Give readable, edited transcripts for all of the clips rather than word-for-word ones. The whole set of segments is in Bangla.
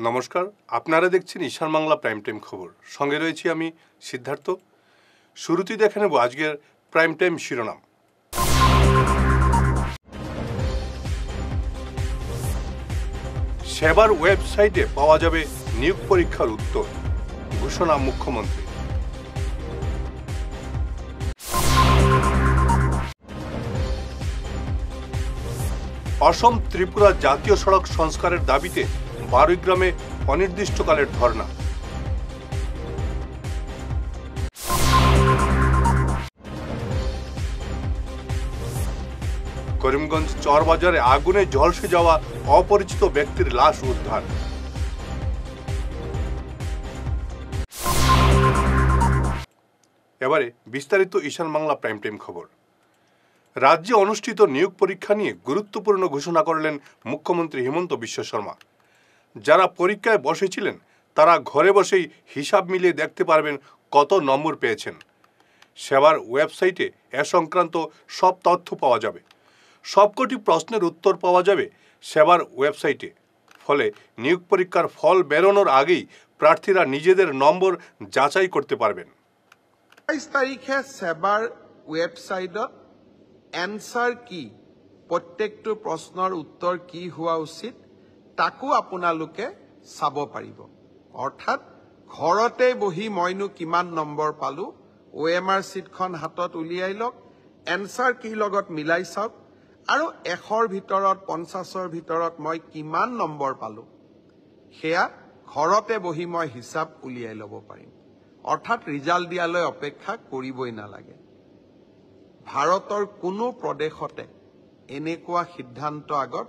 নমস্কার, আপনারা দেখছেন ঈশান বাংলা প্রাইম টাইম খবর। সঙ্গে রয়েছি আমি সিদ্ধার্থ। শুরুতেই দেখে নেব আজকের প্রাইম টাইম শিরোনাম। সেবার ওয়েবসাইটে পাওয়া যাবে নিয়োগ পরীক্ষার উত্তর, ঘোষণা মুখ্যমন্ত্রী। অসম ত্রিপুরা জাতীয় সড়ক সংস্কারের দাবিতে 12 গ্রামে অনির্দিষ্টকালের ধর্ণা। করিমগঞ্জ চরবাজারে আগুনে ঝলসে যাওয়া অপরিচিত ব্যক্তির লাশ উদ্ধার। এবারে বিস্তারিত ঈশান বাংলা প্রাইম টাইম খবর। রাজ্যে অনুষ্ঠিত নিয়োগ পরীক্ষা নিয়ে গুরুত্বপূর্ণ ঘোষণা করলেন মুখ্যমন্ত্রী হিমন্ত বিশ্ব শর্মা। যারা পরীক্ষায় বসেছিলেন তারা ঘরে বসেই হিসাব মিলিয়ে দেখতে পারবেন কত নম্বর পেয়েছেন। সেবার ওয়েবসাইটে এ সংক্রান্ত সব তথ্য পাওয়া যাবে। সবকটি প্রশ্নের উত্তর পাওয়া যাবে সেবার ওয়েবসাইটে। ফলে নিয়োগ পরীক্ষার ফল বেরোনোর আগেই প্রার্থীরা নিজেদের নম্বর যাচাই করতে পারবেন। 22 তারিখে সেবার ওয়েবসাইটত এনসার কি, প্ৰত্যেকটো প্ৰশ্নৰ উত্তৰ কি হোৱা উচিত তাকো আপোনালোকে চাব পাৰিব। অৰ্থাৎ ঘৰতে বহি মইনো কিমান নম্বৰ পালো, OMR চিটখন হাতত উলিয়াই লওক, এনসাৰ কি লগত মিলাই চাওক আৰু 100ৰ ভিতৰত 50ৰ ভিতৰত মই কিমান নম্বৰ পালো সেয়া ঘৰতে বহি মই হিচাপ উলিয়াই ল'ব পাৰিম। অৰ্থাৎ ৰিজাল্ট দিয়ালৈ অপেক্ষা কৰিবই নালাগে। ভাৰতৰ কোনো প্ৰদেশতে এনেকুৱা সিদ্ধান্ত আগত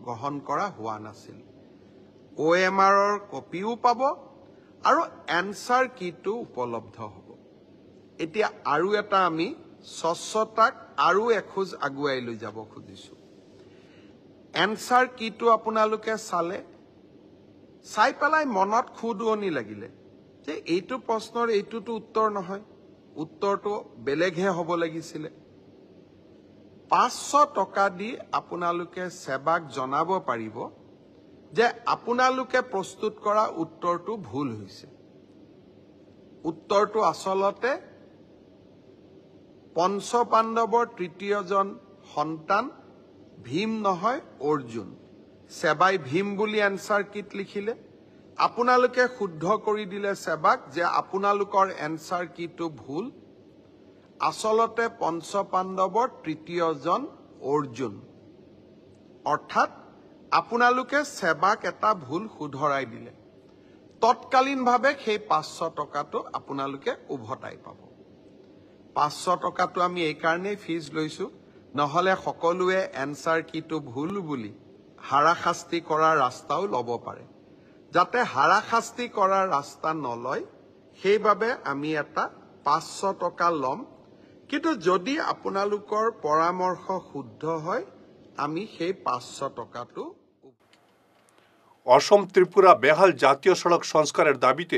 গ্ৰহণ কৰা হোৱা নাছিল। OMRৰ কপিও পাব আৰু এনসাৰ কিটো উপলব্ধ হ'ব। এতিয়া আৰু এটা আমি স্বচ্ছতাক আৰু এখোজ আগুৱাই লৈ যাব খুজিছো। এনসাৰ কিটো আপোনালোকে চাই পেলাই মনত খুদুৱনি লাগিলে যে এইটো প্ৰশ্নৰ এইটোতো উত্তৰ নহয়, উত্তৰটো বেলেগহে হ'ব লাগিছিলে। 500 টকা দি আপোনালোকে সেবাক জনাব পাৰিব যে আপোনালোকে প্ৰস্তুত কৰা উত্তৰটো ভুল হৈছে। উত্তৰটো আচলতে পঞ্চপাণ্ডৱৰ তৃতীয়জন সন্তান ভীম নহয় অৰ্জুন। সেবাই ভীম বুলি এনসাৰ কিট লিখিলে, আপোনালোকে শুদ্ধ কৰি দিলে সেবাক যে আপোনালোকৰ এনসাৰ কিটো ভুল। আচলতে পঞ্চপাণ্ডৱৰ তৃতীয়জন অৰ্জুন। অৰ্থাৎ আপোনালোকে সেবাক এটা ভুল শুধৰাই দিলে। তৎকালীনভাৱে সেই 500 টকাটো আপোনালোকে উভতাই পাব। 500 টকাটো আমি এই কাৰণেই ফিজ লৈছো, নহলে সকলোৱে এনসাৰ কিটো ভুল বুলি হাৰাশাস্তি কৰাৰ ৰাস্তাও ল'ব পাৰে। যাতে হাৰাশাস্তি কৰাৰ ৰাস্তা নলয় সেইবাবে আমি এটা 500 টকা ল'ম। কিন্তু যদি আপোনালোকৰ পৰামৰ্শ শুদ্ধ হয় আমি সেই 500 টাকাটো। অসম ত্রিপুরা বেহাল জাতীয় সড়ক সংস্কারের দাবিতে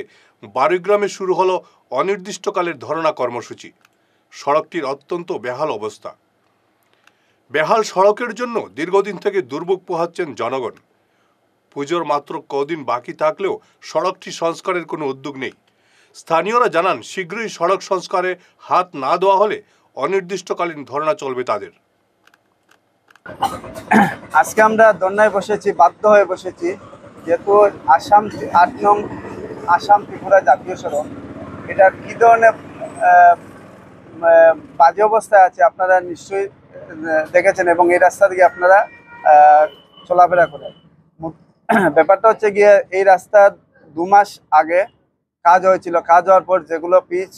12 গ্রামে শুরু হলো অনির্দিষ্টকালের ধর্ণা কর্মসূচি। সড়কটির অত্যন্ত বেহাল অবস্থা। বেহাল সড়কের জন্য দীর্ঘদিন থেকে দুর্ভোগ পোহাচ্ছেন জনগণ। পুজোর মাত্র কদিন বাকি থাকলেও সড়কটি সংস্কারের কোনো উদ্যোগ নেই। স্থানীয়রা জানান শীঘ্রই সড়ক সংস্কারে হাত না দেওয়া হলে অনির্দিষ্টকালীন ধর্ণা চলবে তাদের। আজকে আমরা ধর্ণায় বসেছি, বাধ্য হয়ে বসেছি, যেহেতু আসাম 8 নং আসাম ত্রিপুরা জাতীয় সড়ক এটা কি ধরনের বাজে অবস্থায় আছে আপনারা নিশ্চয়ই দেখেছেন এবং এই রাস্তা দিয়ে আপনারা চলাফেরা করেন। ব্যাপারটা হচ্ছে গিয়ে এই রাস্তা 2 মাস আগে কাজ হয়েছিল। কাজ হওয়ার পর যেগুলো পিচ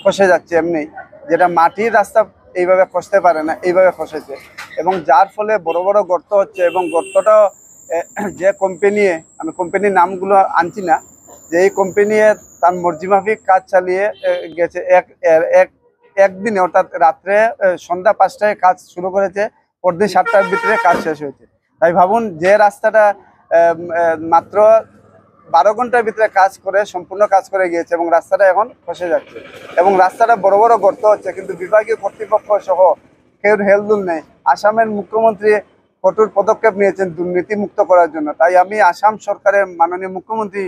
খসে যাচ্ছে, এমনি যেটা মাটির রাস্তা এইভাবে খসতে পারে না, এইভাবে খসেছে এবং যার ফলে বড় বড় গর্ত হচ্ছে এবং গর্তটা যে কোম্পানি, আমি কোম্পানির নামগুলো আনছি না, যে এই কোম্পানি তার মর্জিমাফিক কাজ চালিয়ে গেছে। একদিনে অর্থাৎ রাত্রে সন্ধ্যা 5টায় কাজ শুরু করেছে, পরদিন 7টার ভিতরে কাজ শেষ হয়েছে। তাই ভাবুন যে রাস্তাটা মাত্র 12 ঘন্টার ভিতরে কাজ করে সম্পূর্ণ কাজ করে গিয়েছে এবং রাস্তাটা এখন খসে যাচ্ছে এবং রাস্তাটা বড় বড় গর্ত হচ্ছে, কিন্তু বিভাগীয় কর্তৃপক্ষ সহ কেউ হেলদুল নেই। আসামের মুখ্যমন্ত্রী কঠোর পদক্ষেপ নিয়েছেন দুর্নীতি মুক্ত করার জন্য। তাই আমি আসাম সরকারের মাননীয় মুখ্যমন্ত্রী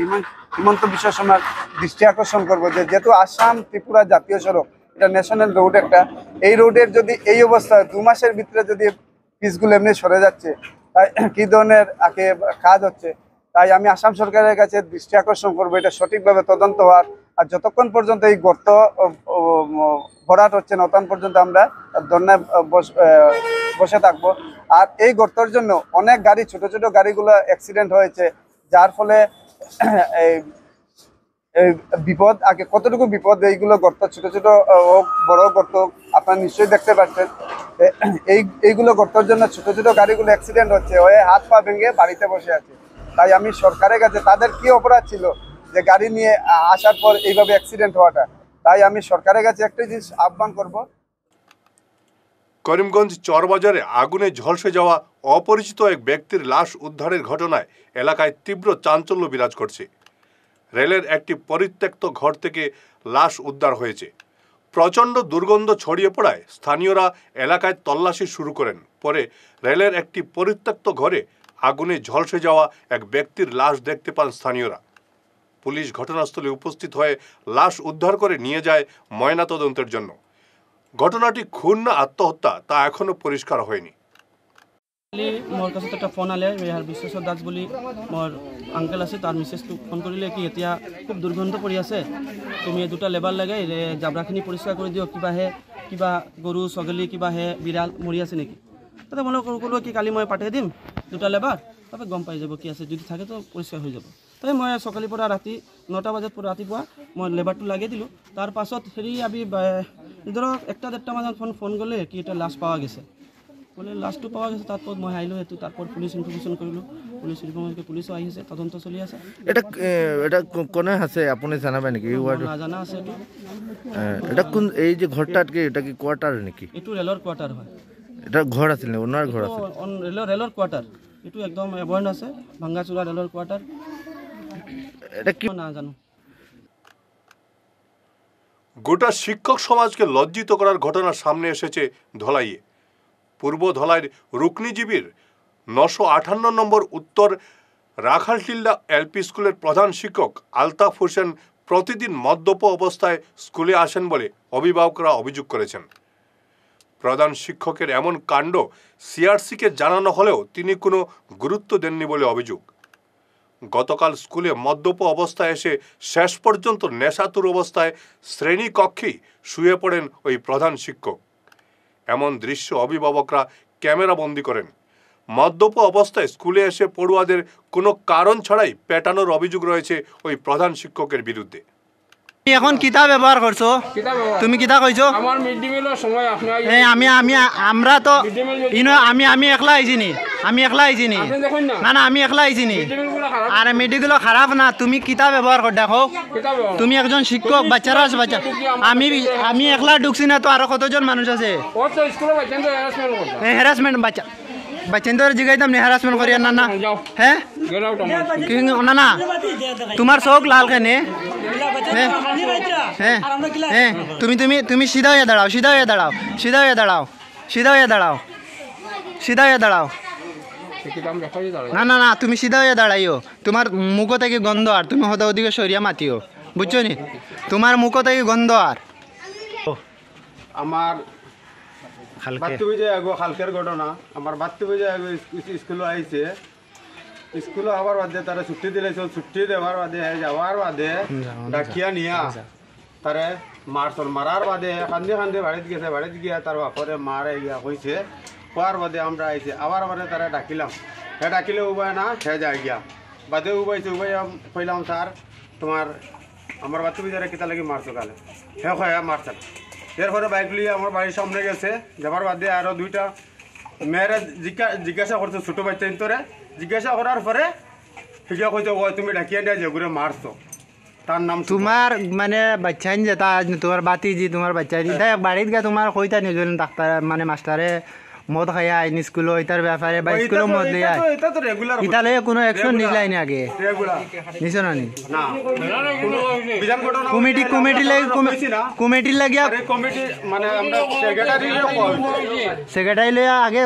হিমন্ত বিশ্ব শর্মার দৃষ্টি আকর্ষণ করবো যে যেহেতু আসাম ত্রিপুরা জাতীয় সড়ক, এটা ন্যাশনাল রোড একটা, এই রোডের যদি এই অবস্থা 2 মাসের ভিতরে যদি পিচগুলো এমনি সরে যাচ্ছে, তাই কী ধরনের কাজ হচ্ছে, তাই আমি আসাম সরকারের কাছে দৃষ্টি আকর্ষণ করবো এটা সঠিকভাবে তদন্ত হওয়ার। আর যতক্ষণ পর্যন্ত এই গর্ত ভরাট হচ্ছে না ততক্ষণ পর্যন্ত আমরা ধর্নায় বসে থাকবো। আর এই গর্তের জন্য অনেক গাড়ি, ছোট ছোট গাড়িগুলো অ্যাক্সিডেন্ট হয়েছে, যার ফলে এই বিপদ, আগে কতটুকু বিপদ, এইগুলো গর্ত ছোট ছোট হোক বড় গর্ত আপনারা নিশ্চয়ই দেখতে পাচ্ছেন। এইগুলো গর্তের জন্য ছোট ছোট গাড়িগুলো অ্যাক্সিডেন্ট হচ্ছে, হয়ে হাত পা ভেঙে বাড়িতে বসে আছে। তাই আমি সরকারের কাছে, তাদের কি অপরাধ ছিল যে গাড়ি নিয়ে আসার পর এইভাবে অ্যাক্সিডেন্ট হওয়াটা, তাই আমি সরকারের কাছে একটা জিনিস আহ্বান করব। করিমগঞ্জ চরবাজারে আগুনে ঝলসে যাওয়া অপরিচিত এক ব্যক্তির লাশ উদ্ধারের ঘটনায় এলাকায় তীব্র চাঞ্চল্য বিরাজ করছে। রেলের একটি পরিত্যক্ত ঘর থেকে লাশ উদ্ধার হয়েছে। প্রচণ্ড দুর্গন্ধ ছড়িয়ে পড়ায় স্থানীয়রা এলাকায় তল্লাশি শুরু করেন। পরে রেলের একটি পরিত্যক্ত ঘরে আগুনে ঝলসে যাওয়া এক ব্যক্তির লাশ দেখতে পান স্থানীয়রা। পুলিশ ঘটনাস্থলে উপস্থিত হয়ে লাশ উদ্ধার করে নিয়ে যায় ময়নাতদন্তের জন্য। ঘটনাটি খুন না আত্মহত্যা তা এখনো পরিষ্কার হয়নি। মোর কাছে একটা ফোন আলে বিশ্বেশ্বৰ দাস বুলি মোর আঙ্কেল আছে, তার মিসেসটো ফোন কৰিলে কি এতিয়া খুব দুর্গন্ধ পৰি আছে, তুমি দুটা লেবাৰ লাগে জাবৰাখিনি পৰিষ্কাৰ কৰি দিও, কিবা গৰু ছাগলী কিবা বিড়াল মৰি আছে নেকি। তাতে মই ক'লো কি কালি মই পাঠাই দিম দুটা লেবাৰ, তাতে গম পাই যাব কি আছে, যদি থাকে তো পৰিষ্কাৰ হৈ যাব। তাই মই সকালৰ পৰা ৰাতি 9টা বজাত ৰাতিপুৱা মই লেবাৰটো লাগি দিলোঁ। তাৰ পাছত আমি ধৰক 1টা-1.5টা মানত ফোন গ'লে কি এটা লাশ পাওয়া গেছে, বলে লাশটো পাওয়া গেছে। তারপর মই আইলো, এতো তারপর পুলিশ ইনফরমেশন কৰিলো, পুলিশ ইনফরমেশন পুলিশও আহিছে, তদন্ত চলি আছে। এটা কোনে আছে আপুনি জানাবে নেকি? নাজানা আছে এটো। এটা কোন এই যে ঘরটা কি, এটা কি কোয়ার্টার নাকি? এটো রেলৰ কোয়ার্টার হয়। এটা ঘর আছিল না ওনার ঘর আছে? রেলৰ কোয়ার্টার, এটো একদম অ্যাবয়েন্ট আছে, ভাঙ্গাচুরা রেলৰ কোয়ার্টার। এটা কি না জানো। গোটা শিক্ষক সমাজকে লজ্জিত করার ঘটনা সামনে এসেছে ধলাইয়ে। পূর্ব ধলাইয়ের রুকনিজীবীর 958 নম্বর উত্তর রাখালটিল্লা এলপি স্কুলের প্রধান শিক্ষক আলতাফ হোসেন প্রতিদিন মদ্যপ অবস্থায় স্কুলে আসেন বলে অভিভাবকরা অভিযোগ করেছেন। প্রধান শিক্ষকের এমন কাণ্ড সিআরসিকে জানানো হলেও তিনি কোনো গুরুত্ব দেননি বলে অভিযোগ। গতকাল স্কুলে মদ্যপ অবস্থায় এসে শেষ পর্যন্ত নেশাতুর অবস্থায় শ্রেণী কক্ষেই শুয়ে পড়েন ওই প্রধান শিক্ষক। এমন দৃশ্য অভিভাবকরা ক্যামেরা বন্দি করেন। মদ্যপ অবস্থায় স্কুলে এসে পড়ুয়াদের কোনো কারণ ছাড়াই পেটানোর অভিযোগ রয়েছে ওই প্রধান শিক্ষকের বিরুদ্ধে। এখন কিতা ব্যবহার করছো তুমি, কিতা কইছো? আমার মিড ডে মিলের সময় আপনি আমরা তো আমি একলা আইছি নি, না আমি একলা আইছি নি। আর মিডিগুলো খারাপ না, তুমি কিতা ব্যবহার কর দেখো। তুমি একজন শিক্ষক, বাচ্চারা আছে, বাচ্চা আমি একলা ঢুকছি না তো, আরো কতজন মানুষ আছে। হ্যারাসমেন্ট বাচ্চাদের জিগাইতাম নি, হ্যারাসমেন্ট করিয়া না না। হ্যাঁ না না, তোমার চোখ লাল কেনে? হ্যাঁ তুমি সিধা হয়ে দাঁড়াও, না তুমি সিধা হয়ে দাঁড়াইও। তোমার মুখ থেকে গন্ধ, আর তুমি হয়তো ওদিকে সরিয়া মাতিও, বুঝছো নি? তোমার মুখ থেকে গন্ধ। আর আমার বাত্তি বুঝে আগো খালকের ঘটনা, আমার বাত্তি বুঝে আগো স্কুলে আইছে, স্কুলে আবার বাদে তারা ছুটি দিলেছিল, ছুটি দেওয়ার বাদে যাওয়ার বাদে ডাকিয়া নিয়া তারে মারার বাদে কান্দি বাড়িতে গেছে, বাড়িতে গিয়া তার বাপরে মারে গিয়া কইছে, কোয়ার বাদে আমরা আইছে, আবার বাদে তারা ডাকিলাম, ডাকিলে উবায় না, যায় গিয়া বাদে উবাইছে, কইলাম স্যার তোমার আমার বাচ্চা বিচারে কিতা লাগি মারছো কালে, কয়া মারছে। এরপরে বাইক লিয়ে আমার বাড়ির সামনে গেছে, যাবার বাদে আরো 2টা মেয়েরা জিজ্ঞাসা করছে, ছোট বাচ্চা ইন্তরে জিজ্ঞাসা করার পরে ঠিকা কইতে তুমি ডাকিয়ে দেয় যে ঘুরে মারছো, তার নাম তোমার মানে বাচ্চা যে তোমার বাতিজি, তোমার বাচ্চা বাড়িত গিয়ে তোমার কইতা নিয়ে ডাক্তার মানে মাস্টারে মদ খাইয়া আইন স্কুল এটার ব্যাপারে বা স্কুলের মদ লিয়া ইতালে কোনো অ্যাকশন নিলাই না আগে নিছো না নি কমিটি লাগিয়া সেক্রেটারি লইয়া আগে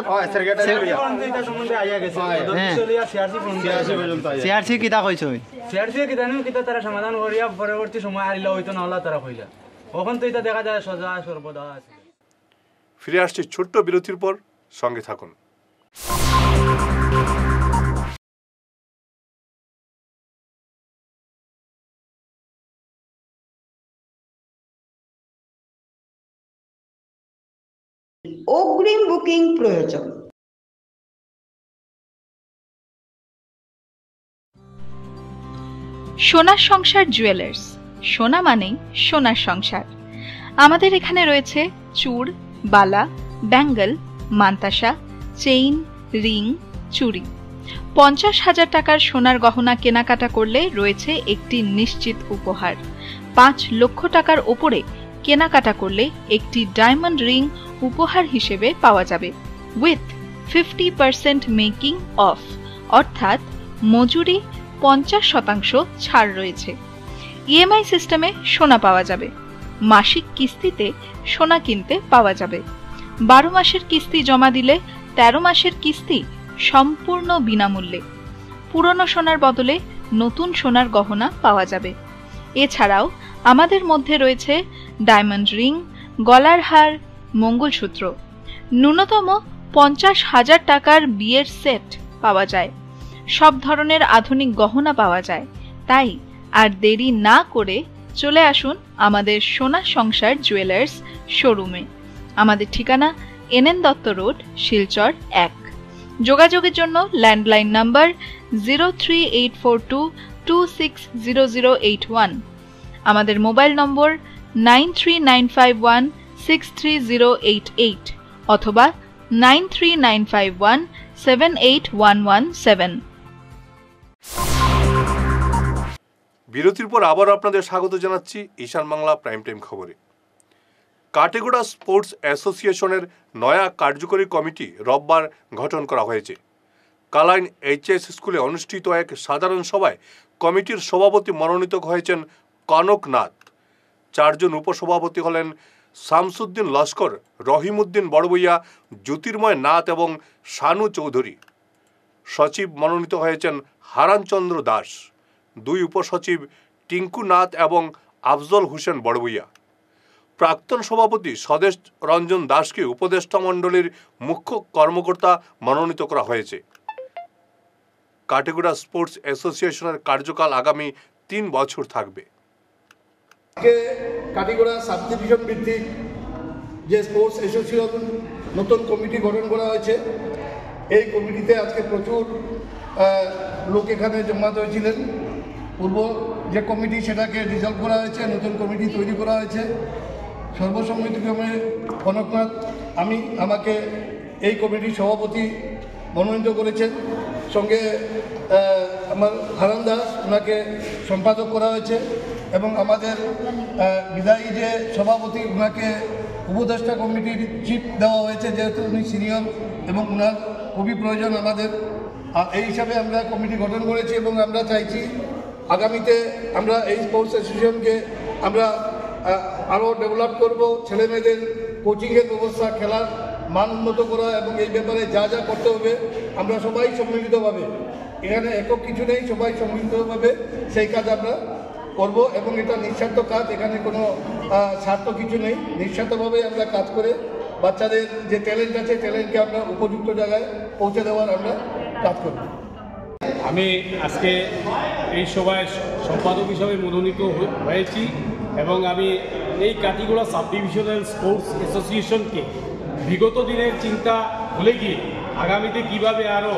সিআরসি কিতা কইছ সিআরসি কিতা তারা সমাধান করিয়া পরবর্তী সময় আইলা হইতো না হলা তারা কইলা ওখান তো এটা দেখা যায় সজা সর্বদা আছে। ফিরে আসছি ছোট্ট বিরতির পর, সঙ্গে থাকুন। অগ্রিম বুকিং প্রয়োজন। সোনার সংসার জুয়েলার্স, সোনা মানেই সোনার সংসার। আমাদের এখানে রয়েছে চূড়, বালা, ব্যাঙ্গল, মান্তাসা, চেইন, রিং, চুড়ি। 50,000 টাকার সোনার গহনা কেনাকাটা করলে রয়েছে একটি নিশ্চিত উপহার। 5 লক্ষ টাকার ওপরে কেনাকাটা করলে একটি ডায়মন্ড রিং উপহার হিসেবে পাওয়া যাবে উইথ 50% মেকিং অফ, অর্থাৎ মজুরি 50% ছাড় রয়েছে। ইএমআই সিস্টেমে সোনা পাওয়া যাবে। মাসিক কিস্তিতে সোনা কিনতে পাওয়া যাবে। 12 মাসের কিস্তি জমা দিলে 13 মাসের কিস্তি সম্পূর্ণ বিনামূল্যে। পুরনো সোনার বদলে নতুন সোনার গহনা পাওয়া যাবে। এছাড়াও আমাদের মধ্যে রয়েছে ডায়মন্ড রিং, গলার হার, মঙ্গলসূত্র। ন্যূনতম 50,000 টাকার বিয়ের সেট পাওয়া যায়। সব ধরনের আধুনিক গহনা পাওয়া যায়। তাই আর দেরি না করে চলে আসুন আমাদের সোনা সংসার জুয়েলার্স শোরুমে। আমাদের ঠিকানা NN দত্ত রোড, শিলচর 1। যোগাযোগের জন্য ল্যান্ডলাইন নাম্বার 038422600081। আমাদের মোবাইল নম্বর 9395163088 অথবা 9395178117। বিরতির পর আবার আপনাদের স্বাগত জানাচ্ছি ঈশান বাংলা প্রাইম টাইম খবরে। কাটেগোড়া স্পোর্টস অ্যাসোসিয়েশনের নয়া কার্যকরী কমিটি রোববার গঠন করা হয়েছে। কালাইন HS স্কুলে অনুষ্ঠিত এক সাধারণ সভায় কমিটির সভাপতি মনোনীত হয়েছেন কনক নাথ। 4 জন উপসভাপতি হলেন শামসুদ্দিন লস্কর, রহিমউদ্দিন বড়বইয়া, জ্যোতির্ময় নাথ এবং শানু চৌধুরী। সচিব মনোনীত হয়েছেন হারানচন্দ্র দাস। 2 উপসচিব টিঙ্কু নাথ এবং আফজল হোসেন বড়বইয়া। প্রাক্তন সভাপতি স্বদেশ রঞ্জন দাসকে উপদেষ্টা মণ্ডলীর মুখ্য কর্মকর্তা মনোনীত করা হয়েছে। কাটেগোড়া স্পোর্টস অ্যাসোসিয়েশনের কার্যকাল আগামী 3 বছর থাকবে। কাটেগোড়া সাব ডিভিশন ভিত্তিক যে স্পোর্টস অ্যাসোসিয়েশন নতুন কমিটি গঠন করা হয়েছে, এই কমিটিতে আজকে প্রচুর লোক এখানে জমায়েত হয়েছিলেন। পূর্ব যে কমিটি সেটাকে ডিসলভ করা হয়েছে, নতুন কমিটি তৈরি করা হয়েছে। সর্বসম্মতিক্রমে কনকনাথ আমাকে এই কমিটির সভাপতি মনোনীত করেছেন। সঙ্গে আমার হারান দাস, ওনাকে সম্পাদক করা হয়েছে এবং আমাদের বিদায়ী যে সভাপতি, ওনাকে উপদেষ্টা কমিটির চিফ দেওয়া হয়েছে, যেহেতু উনি সিনিয়র এবং ওনার খুবই প্রয়োজন আমাদের। এই হিসাবে আমরা কমিটি গঠন করেছি এবং আমরা চাইছি আগামীতে আমরা এই স্পোর্টস অ্যাসোসিয়েশনকে আমরা আরও ডেভেলপ করব। ছেলেমেয়েদের কোচিংয়ের ব্যবস্থা, খেলার মান উন্নত করা এবং এই ব্যাপারে যা যা করতে হবে আমরা সবাই সম্মিলিতভাবে, এখানে একক কিছু নেই, সবাই সম্মিলিতভাবে সেই কাজ আমরা করব এবং এটা নিঃস্বার্থ কাজ, এখানে কোনো স্বার্থ কিছু নেই। নিঃস্বার্থভাবে আমরা কাজ করে বাচ্চাদের যে ট্যালেন্ট আছে, ট্যালেন্টকে আমরা উপযুক্ত জায়গায় পৌঁছে দেওয়ার আমরা কাজ করব। আমি আজকে এই সভায় সম্পাদক হিসাবে মনোনীত হয়েছি এবং আমি এই কাটিগোড়া সাব ডিভিশনাল স্পোর্টস অ্যাসোসিয়েশনকে বিগত দিনের চিন্তা ভুলে গিয়ে আগামীতে কিভাবে আরও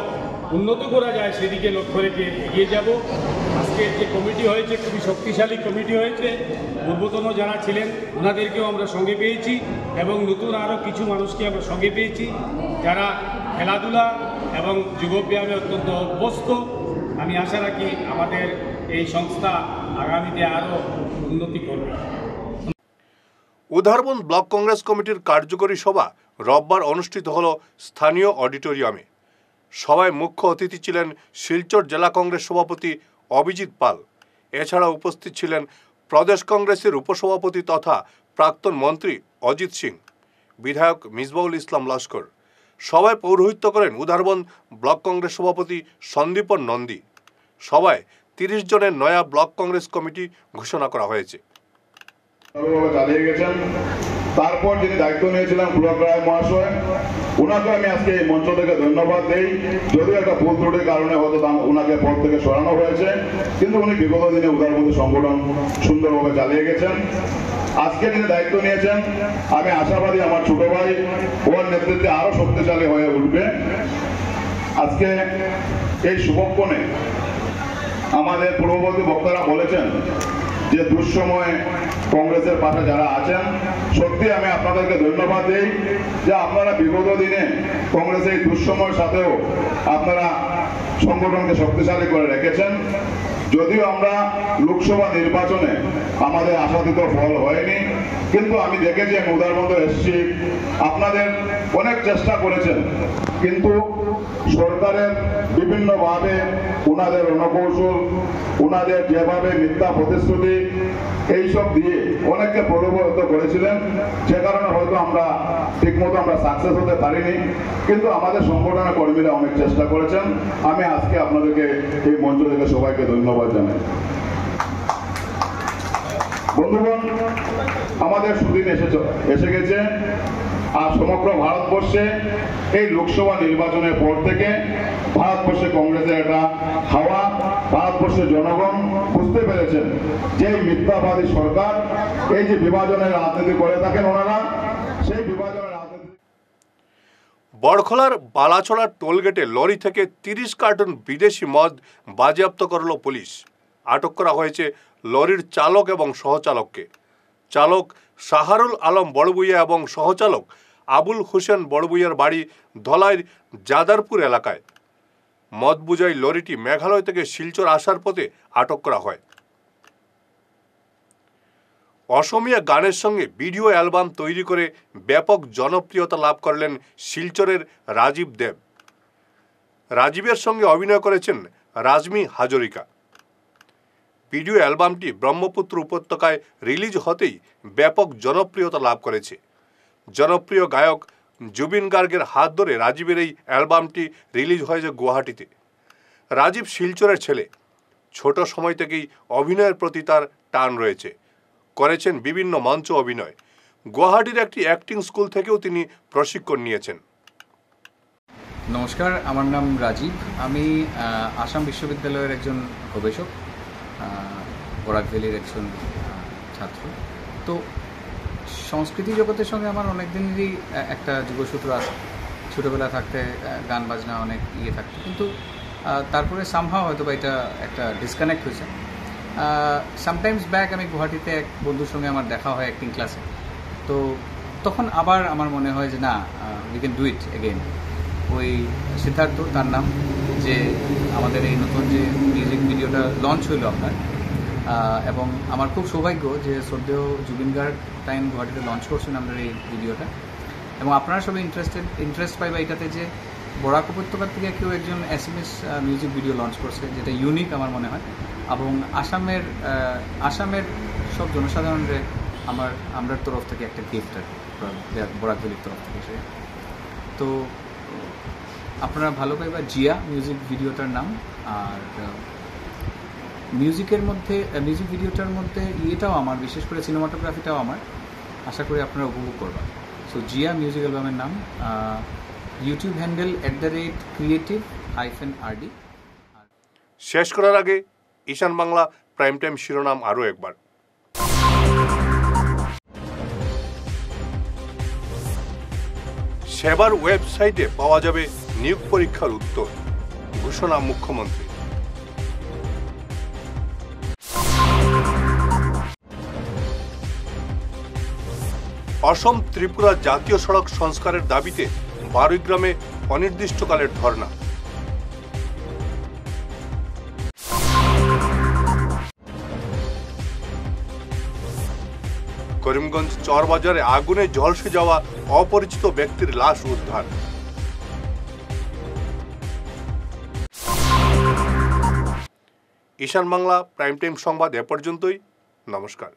উন্নত করা যায় সেদিকে লক্ষ্য রেখে এগিয়ে যাব। আজকে যে কমিটি হয়েছে খুবই শক্তিশালী কমিটি হয়েছে। পূর্বতন যারা ছিলেন ওনাদেরকেও আমরা সঙ্গে পেয়েছি এবং নতুন আরও কিছু মানুষকে আমরা সঙ্গে পেয়েছি যারা খেলাধুলা এবং যুবব্যায়ামে অত্যন্ত অভ্যস্ত। আমি আশা রাখি আমাদের এই সংস্থা আগামীতে আরও উন্নতি করবে। উধারবন ব্লক কংগ্রেস কমিটির কার্যকরী সভা রোববার অনুষ্ঠিত হল স্থানীয় অডিটোরিয়ামে। সভায় মুখ্য অতিথি ছিলেন শিলচর জেলা কংগ্রেস সভাপতি অভিজিৎ পাল। এছাড়া উপস্থিত ছিলেন প্রদেশ কংগ্রেসের উপসভাপতি তথা প্রাক্তন মন্ত্রী অজিত সিং, বিধায়ক মিসবাউল ইসলাম লস্কর। সভায় পৌরোহিত্য করেন উধারবন ব্লক কংগ্রেস সভাপতি সন্দীপন নন্দী। সভায় 30 জনের নয়া ব্লক কংগ্রেস কমিটি ঘোষণা করা হয়েছে। চালিয়ে গেছেন। তারপর যিনি দায়িত্ব নিয়েছিলেন পুলক রায় মহাশয়, ওনাকে আমি আজকে এই মঞ্চ থেকে ধন্যবাদ দেই। যদিও একটা ভুল ত্রুটির কারণে হয়তো ওনাকে পদ থেকে সরানো হয়েছে, কিন্তু উনি বিগত দিনে উদারবন্দি সংগঠন সুন্দরভাবে চালিয়ে গেছেন। আজকে যিনি দায়িত্ব নিয়েছেন, আমি আশাবাদী আমার ছোট ভাই ওর নেতৃত্বে আরো শক্তিশালী হয়ে উঠবে। আজকে এই শুভক্ষণে আমাদের পূর্ববর্তী বক্তারা বলেছেন যে দুঃসময়ে কংগ্রেসের পাশে যারা আছেন, সত্যি আমি আপনাদেরকে ধন্যবাদ দিই যে আপনারা বিগত দিনে কংগ্রেসের এই দুঃসময়ের সাথেও আপনারা সংগঠনকে শক্তিশালী করে রেখেছেন। যদিও আমরা লোকসভা নির্বাচনে আমাদের আশাতীত ফল হয়নি, কিন্তু আমি দেখেছি আমি উদারবন্দ এসেছি, আপনাদের অনেক চেষ্টা করেছেন, কিন্তু সরকারের বিভিন্নভাবে ওনাদের রণকৌশল, ওনাদের যেভাবে মিথ্যা প্রতিশ্রুতি এইসব দিয়ে অনেককে প্রলোভিত করেছিলেন, যে কারণে হয়তো আমরা ঠিকমতো সাকসেস হতে পারিনি। কিন্তু আমাদের সংগঠনের কর্মীরা অনেক চেষ্টা করেছেন। আমি আজকে আপনাদেরকে এই মঞ্চ থেকে সবাইকে ধন্যবাদ জানাই। বন্ধুগণ, আমাদের সুদিন এসে গেছে। আর সমগ্র ভারতবর্ষে এই লোকসভা নির্বাচনের পর থেকে ভারতবর্ষে কংগ্রেসের একটা হাওয়া, ভারতবর্ষের জনগণ বুঝতে পেরেছেন যে মিথ্যাবাদী সরকার এই যে বিভাজনের রাজনীতি করে থাকেন ওনারা, সেই বিভাজনের রাজনীতি। বড়খলার বালাছড়া টোলগেটে লরি থেকে 30 কার্টন বিদেশি মদ বাজেয়াপ্ত করল পুলিশ। আটক করা হয়েছে লরির চালক এবং সহচালককে। চালক শাহরুল আলম বড়বুইয়া এবং সহচালক আবুল হোসেন বড়বুইয়ার বাড়ি ধলাইয়ের জাদারপুর এলাকায়। মদ বুঝাই লরিটি মেঘালয় থেকে শিলচর আসার পথে আটক করা হয়। অসমীয়া গানের সঙ্গে ভিডিও অ্যালবাম তৈরি করে ব্যাপক জনপ্রিয়তা লাভ করলেন শিলচরের রাজীব দেব। রাজীবের সঙ্গে অভিনয় করেছেন রাজমি হাজরিকা। ভিডিও অ্যালবামটি ব্রহ্মপুত্র উপত্যকায় রিলিজ হতেই ব্যাপক জনপ্রিয়তা লাভ করেছে। জনপ্রিয় গায়ক জুবিন গার্গের হাত ধরে রাজীবের এই অ্যালবামটি রিলিজ হয়েছে গুয়াহাটিতে। রাজীব শিলচরের ছেলে। ছোট সময় থেকেই অভিনয়ের প্রতি তার টান রয়েছে। করেছেন বিভিন্ন মঞ্চ অভিনয়। গুয়াহাটির একটি অ্যাক্টিং স্কুল থেকেও তিনি প্রশিক্ষণ নিয়েছেন। নমস্কার, আমার নাম রাজীব। আমি আসাম বিশ্ববিদ্যালয়ের একজন গবেষক, বরাক ভ্যালির একজন ছাত্র। তো সংস্কৃতি জগতের সঙ্গে আমার অনেকদিনেরই একটা যোগসূত্র আছে। ছোটোবেলা থাকতে গান বাজনা অনেক থাকতো, কিন্তু তারপরে সামহাও হয়তো বা এটা একটা ডিসকানেক্ট হয়েছে। সামটাইমস ব্যাক আমি গুয়াহাটিতে এক বন্ধুর সঙ্গে আমার দেখা হয় অ্যাক্টিং ক্লাসে। তো তখন আবার আমার মনে হয় যে না, we can do it again. ওই সিদ্ধার্থ তার নাম, যে আমাদের এই নতুন যে মিউজিক ভিডিওটা লঞ্চ হইল আপনার, এবং আমার খুব সৌভাগ্য যে শ্রদ্ধেয় জুবিন গার্গ টাইম গুয়াহাটিতে লঞ্চ করছেন আমাদের এই ভিডিওটা। এবং আপনারা সবাই ইন্টারেস্ট পাইবা এটাতে যে বরাক উপত্যকার থেকে কেউ একজন SMS মিউজিক ভিডিও লঞ্চ করছে, যেটা ইউনিক আমার মনে হয়। এবং আসামের সব জনসাধারণের আমার তরফ থেকে একটা গিফট আর বরাক ভ্যালির তরফ থেকে সে। তো আপনারা ভালো পাইবা। জিয়া মিউজিক ভিডিওটার নাম। আর মিউজিক ভিডিওটার মধ্যে এটাও আমার, বিশেষ করে সিনেমাটোগ্রাফিটাও আমার। আশা করি আপনারা উপভোগ করবেন। সো জিয়া মিউজিক অ্যালবামের নাম। YouTube handle @creative-rd। শেষ করার আগে ঈশান বাংলা প্রাইম টাইম শিরোনাম আরও একবার। সেবার ওয়েবসাইটে পাওয়া যাবে নিয়োগ পরীক্ষার উত্তর, ঘোষণা মুখ্যমন্ত্রী। অসম ত্রিপুরা জাতীয় সড়ক সংস্কারের দাবিতে 12 গ্রামে অনির্দিষ্টকালের ধর্ণা। করিমগঞ্জ চরবাজারে আগুনে ঝলসে যাওয়া অপরিচিত ব্যক্তির লাশ উদ্ধার। ঈশান বাংলা প্রাইম টাইম সংবাদ এ পর্যন্তই। নমস্কার।